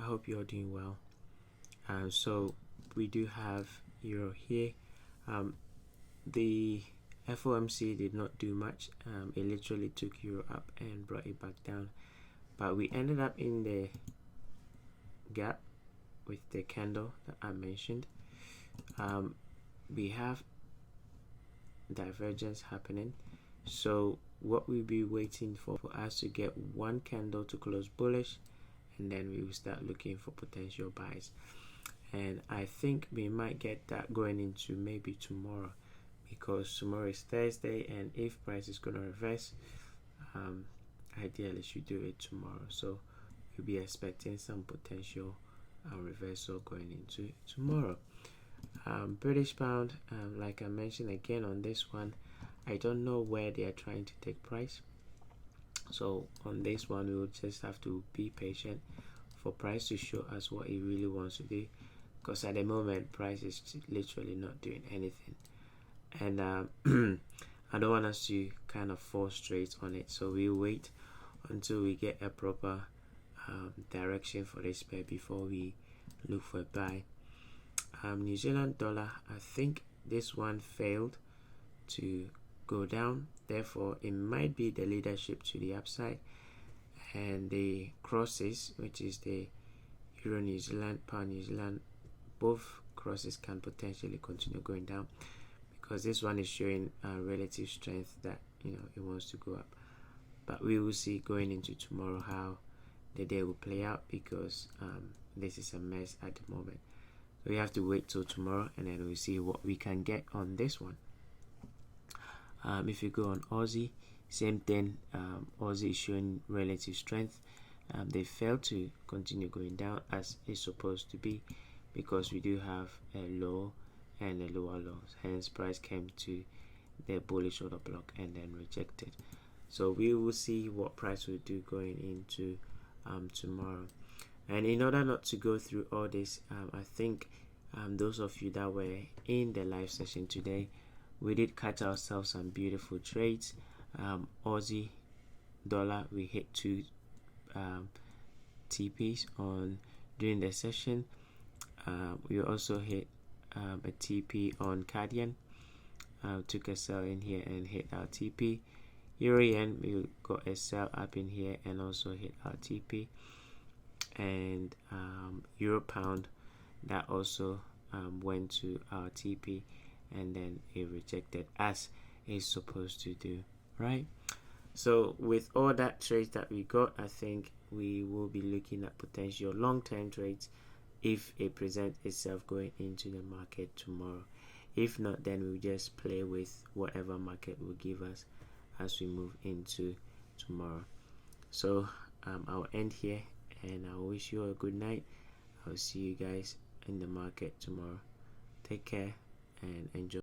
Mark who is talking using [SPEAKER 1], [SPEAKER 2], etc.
[SPEAKER 1] I hope you're doing well. So we do have euro here. The FOMC did not do much. It literally took euro up and brought it back down, but we ended up in the gap with the candle that I mentioned. We have divergence happening, so what we'll be waiting for us to get one candle to close bullish, and then we will start looking for potential buys. And I think we might get that going into maybe tomorrow, because tomorrow is Thursday, and if price is going to reverse, ideally should do it tomorrow. So we'll be expecting some potential reversal going into tomorrow. British pound, like I mentioned again on this one, I don't know where they are trying to take price. So on this one, we will just have to be patient for price to show us what it really wants to do, because at the moment price is literally not doing anything, and I don't want us to kind of fall straight on it. So we'll wait until we get a proper direction for this pair before we look for a buy. New Zealand dollar, I think this one failed to go down, therefore it might be the leadership to the upside, and the crosses, which is the euro New Zealand, pound New Zealand, both crosses can potentially continue going down, because this one is showing relative strength that it wants to go up. But we will see going into tomorrow how the day will play out, because this is a mess at the moment. So we have to wait till tomorrow, and then we'll see what we can get on this one. If you go on Aussie, same thing. Aussie is showing relative strength. They failed to continue going down as it's supposed to be, because we do have a low and a lower low. Hence, price came to the bullish order block and then rejected. So we will see what price will do going into tomorrow. And in order not to go through all this, I think those of you that were in the live session today, we did catch ourselves some beautiful trades. Aussie dollar, we hit 2 TPs on during the session. We also hit a TP on Cardian. Took a sell in here and hit our TP. Euro yen, we got a sell up in here and also hit our TP. And euro pound, that also went to our TP, and then it rejected as it's supposed to do, right? So with all that trades that we got, I think we will be looking at potential long-term trades if it presents itself going into the market tomorrow. If not, then we'll just play with whatever market will give us as we move into tomorrow. So I'll end here, and I wish you a good night. I'll see you guys in the market tomorrow. Take care and enjoy.